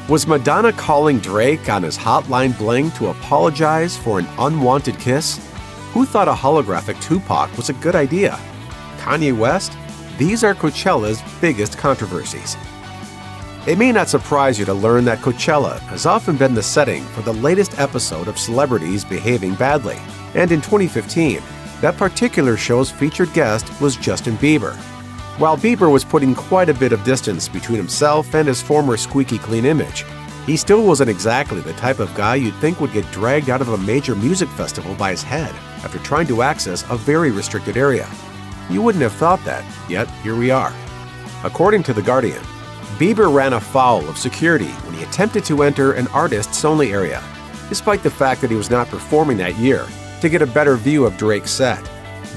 Was Madonna calling Drake on his hotline bling to apologize for an unwanted kiss? Who thought a holographic Tupac was a good idea? Kayne West? These are Coachella's biggest controversies. It may not surprise you to learn that Coachella has often been the setting for the latest episode of celebrities behaving badly. And in 2015, that particular show's featured guest was Justin Bieber. While Bieber was putting quite a bit of distance between himself and his former squeaky clean image, he still wasn't exactly the type of guy you'd think would get dragged out of a major music festival by his head after trying to access a very restricted area. You wouldn't have thought that, yet here we are. According to The Guardian, Bieber ran afoul of security when he attempted to enter an artists-only area, despite the fact that he was not performing that year, to get a better view of Drake's set.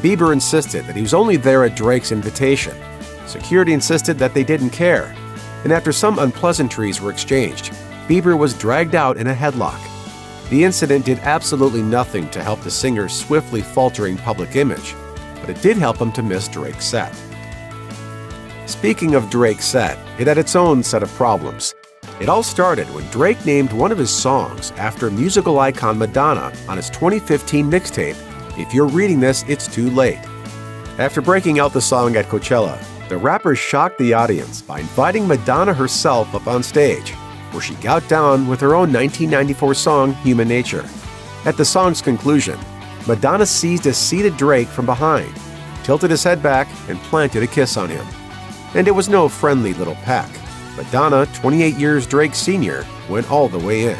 Bieber insisted that he was only there at Drake's invitation. Security insisted that they didn't care, and after some unpleasantries were exchanged, Bieber was dragged out in a headlock. The incident did absolutely nothing to help the singer's swiftly faltering public image, but it did help him to miss Drake's set. Speaking of Drake's set, it had its own set of problems. It all started when Drake named one of his songs after musical icon Madonna on his 2015 mixtape, If You're Reading This, It's Too Late. After breaking out the song at Coachella, the rapper shocked the audience by inviting Madonna herself up on stage, where she got down with her own 1994 song, Human Nature. At the song's conclusion, Madonna seized a seated Drake from behind, tilted his head back, and planted a kiss on him. And it was no friendly little peck. Madonna, 28 years Drake's senior, went all the way in.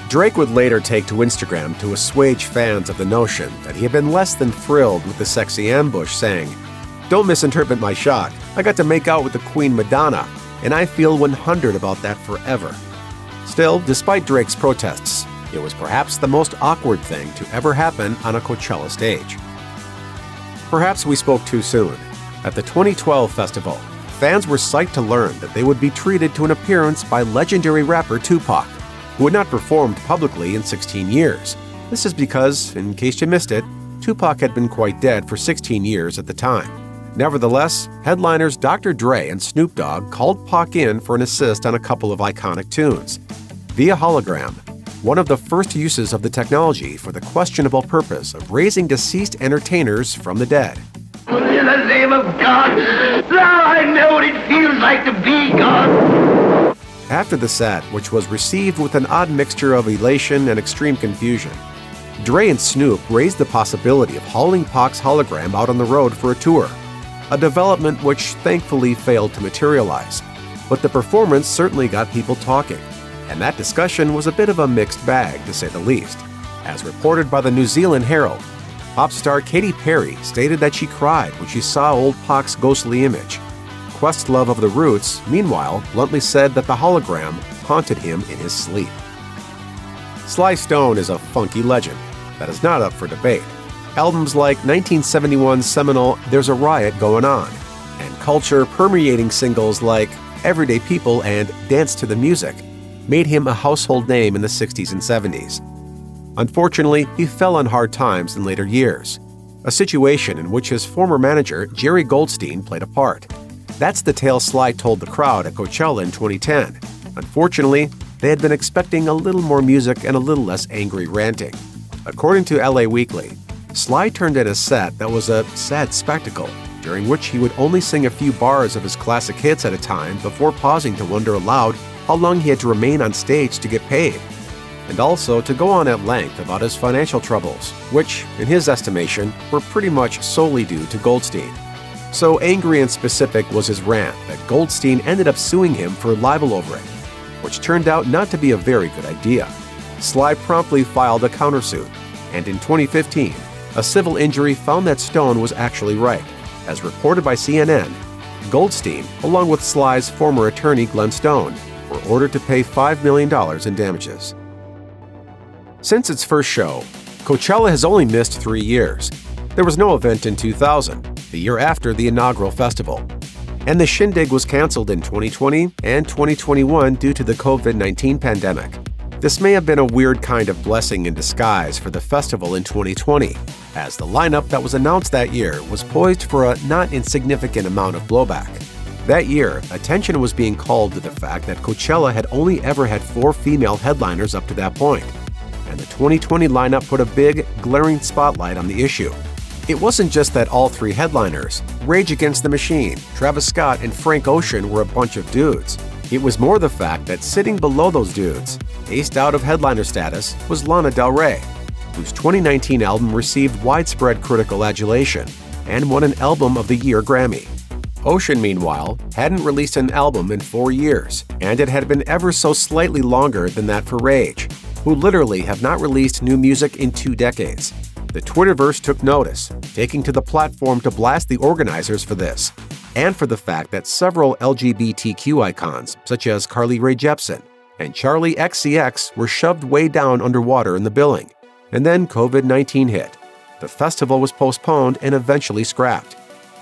Drake would later take to Instagram to assuage fans of the notion that he had been less than thrilled with the sexy ambush, saying, "Don't misinterpret my shot. I got to make out with the Queen Madonna, and I feel 100 about that forever." Still, despite Drake's protests, it was perhaps the most awkward thing to ever happen on a Coachella stage. Perhaps we spoke too soon. At the 2012 festival, fans were psyched to learn that they would be treated to an appearance by legendary rapper Tupac, who had not performed publicly in 16 years. This is because, in case you missed it, Tupac had been quite dead for 16 years at the time. Nevertheless, headliners Dr. Dre and Snoop Dogg called Pac in for an assist on a couple of iconic tunes. Via hologram, one of the first uses of the technology for the questionable purpose of raising deceased entertainers from the dead. In the name of God, now I know what it feels like to be God. After the set, which was received with an odd mixture of elation and extreme confusion, Dre and Snoop raised the possibility of hauling Pac's hologram out on the road for a tour, a development which thankfully failed to materialize. But the performance certainly got people talking, and that discussion was a bit of a mixed bag, to say the least. As reported by the New Zealand Herald, pop star Katy Perry stated that she cried when she saw old Pac's ghostly image. Questlove of the Roots, meanwhile, bluntly said that the hologram haunted him in his sleep. Sly Stone is a funky legend that is not up for debate. Albums like 1971's seminal There's a Riot Going On, and culture permeating singles like Everyday People and Dance to the Music made him a household name in the 60s and 70s. Unfortunately, he fell on hard times in later years, a situation in which his former manager Jerry Goldstein played a part. That's the tale Sly told the crowd at Coachella in 2010. Unfortunately, they had been expecting a little more music and a little less angry ranting. According to LA Weekly, Sly turned in a set that was a sad spectacle, during which he would only sing a few bars of his classic hits at a time before pausing to wonder aloud how long he had to remain on stage to get paid, and also to go on at length about his financial troubles, which, in his estimation, were pretty much solely due to Goldstein. So angry and specific was his rant that Goldstein ended up suing him for libel over it, which turned out not to be a very good idea. Sly promptly filed a countersuit, and in 2015, a civil injury found that Stone was actually right. As reported by CNN, Goldstein, along with Sly's former attorney Glenn Stone, were ordered to pay $5 million in damages. Since its first show, Coachella has only missed 3 years. There was no event in 2000, the year after the inaugural festival, and the shindig was canceled in 2020 and 2021 due to the COVID-19 pandemic. This may have been a weird kind of blessing in disguise for the festival in 2020, as the lineup that was announced that year was poised for a not insignificant amount of blowback. That year, attention was being called to the fact that Coachella had only ever had 4 female headliners up to that point, and the 2020 lineup put a big, glaring spotlight on the issue. It wasn't just that all 3 headliners, Rage Against the Machine, Travis Scott, and Frank Ocean, were a bunch of dudes. It was more the fact that sitting below those dudes, aced out of headliner status, was Lana Del Rey, whose 2019 album received widespread critical adulation and won an Album of the Year Grammy. Ocean, meanwhile, hadn't released an album in 4 years, and it had been ever so slightly longer than that for Rage, who literally have not released new music in 2 decades. The Twitterverse took notice, taking to the platform to blast the organizers for this, and for the fact that several LGBTQ icons, such as Carly Rae Jepsen and Charlie XCX, were shoved way down underwater in the billing. And then COVID-19 hit. The festival was postponed and eventually scrapped.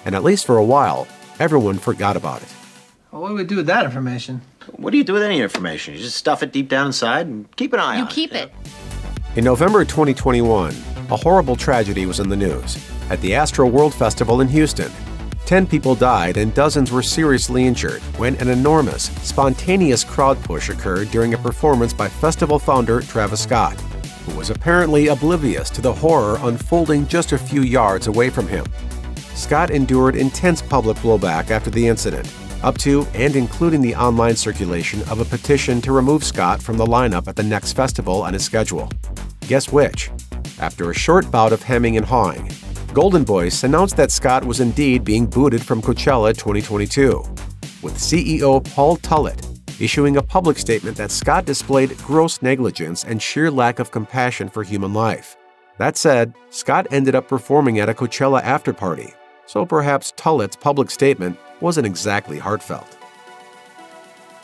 And at least for a while, everyone forgot about it. Well, what do we do with that information? What do you do with any information? You just stuff it deep down inside and keep an eye on it. You keep it. In November 2021, a horrible tragedy was in the news. At the Astro World Festival in Houston, 10 people died and dozens were seriously injured when an enormous, spontaneous crowd push occurred during a performance by festival founder Travis Scott, who was apparently oblivious to the horror unfolding just a few yards away from him. Scott endured intense public blowback after the incident, up to and including the online circulation of a petition to remove Scott from the lineup at the next festival on his schedule. Guess which? After a short bout of hemming and hawing, Golden Voice announced that Scott was indeed being booted from Coachella 2022, with CEO Paul Tullett issuing a public statement that Scott displayed gross negligence and sheer lack of compassion for human life. That said, Scott ended up performing at a Coachella after-party, so perhaps Tullett's public statement wasn't exactly heartfelt.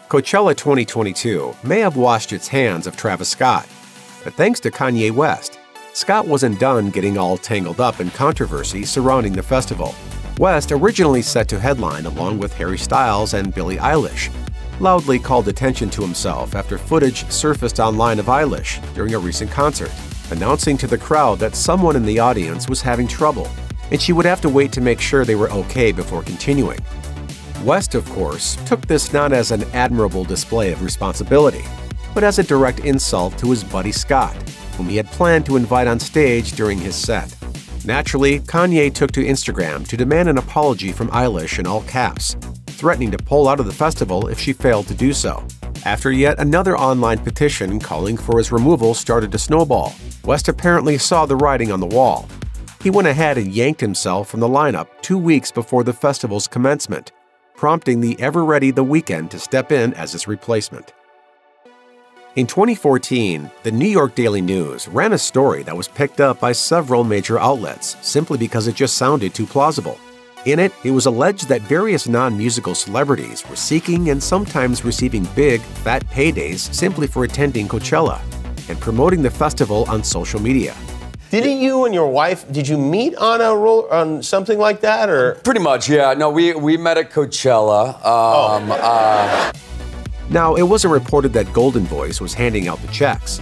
Coachella 2022 may have washed its hands of Travis Scott, but thanks to Kanye West, Scott wasn't done getting all tangled up in controversy surrounding the festival. West, originally set to headline along with Harry Styles and Billie Eilish, loudly called attention to himself after footage surfaced online of Eilish during a recent concert, announcing to the crowd that someone in the audience was having trouble, and she would have to wait to make sure they were okay before continuing. West, of course, took this not as an admirable display of responsibility, but as a direct insult to his buddy Scott, whom he had planned to invite on stage during his set. Naturally, Kanye took to Instagram to demand an apology from Eilish in all caps, threatening to pull out of the festival if she failed to do so. After yet another online petition calling for his removal started to snowball, West apparently saw the writing on the wall. He went ahead and yanked himself from the lineup 2 weeks before the festival's commencement, prompting the ever-ready The Weeknd to step in as his replacement. In 2014, the New York Daily News ran a story that was picked up by several major outlets simply because it just sounded too plausible. In it, it was alleged that various non-musical celebrities were seeking and sometimes receiving big, fat paydays simply for attending Coachella and promoting the festival on social media. Didn't you and your wife, did you meet on something like that, or? Pretty much, yeah. No, we met at Coachella. Now, it wasn't reported that Golden Voice was handing out the checks.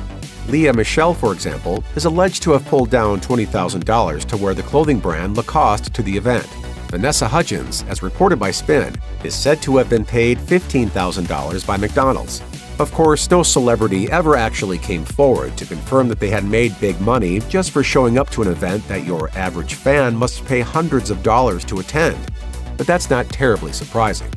Leah Michelle, for example, is alleged to have pulled down $20,000 to wear the clothing brand Lacoste to the event. Vanessa Hudgens, as reported by Spin, is said to have been paid $15,000 by McDonald's. Of course, no celebrity ever actually came forward to confirm that they had made big money just for showing up to an event that your average fan must pay hundreds of dollars to attend. But that's not terribly surprising.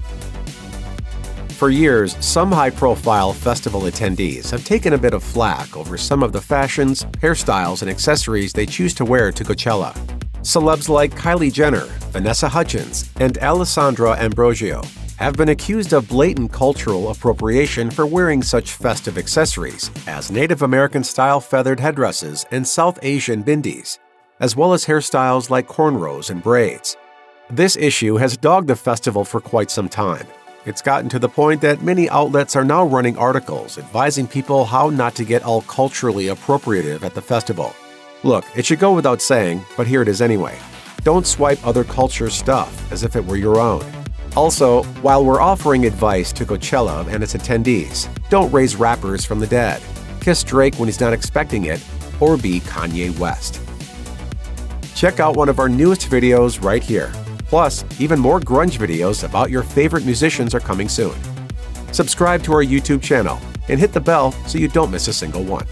For years, some high-profile festival attendees have taken a bit of flack over some of the fashions, hairstyles, and accessories they choose to wear to Coachella. Celebs like Kylie Jenner, Vanessa Hudgens, and Alessandra Ambrosio have been accused of blatant cultural appropriation for wearing such festive accessories as Native American-style feathered headdresses and South Asian bindis, as well as hairstyles like cornrows and braids. This issue has dogged the festival for quite some time. It's gotten to the point that many outlets are now running articles advising people how not to get all culturally appropriative at the festival. Look, it should go without saying, but here it is anyway. Don't swipe other cultures' stuff as if it were your own. Also, while we're offering advice to Coachella and its attendees, don't raise rappers from the dead, kiss Drake when he's not expecting it, or be Kanye West. Check out one of our newest videos right here. Plus, even more grunge videos about your favorite musicians are coming soon. Subscribe to our YouTube channel and hit the bell so you don't miss a single one.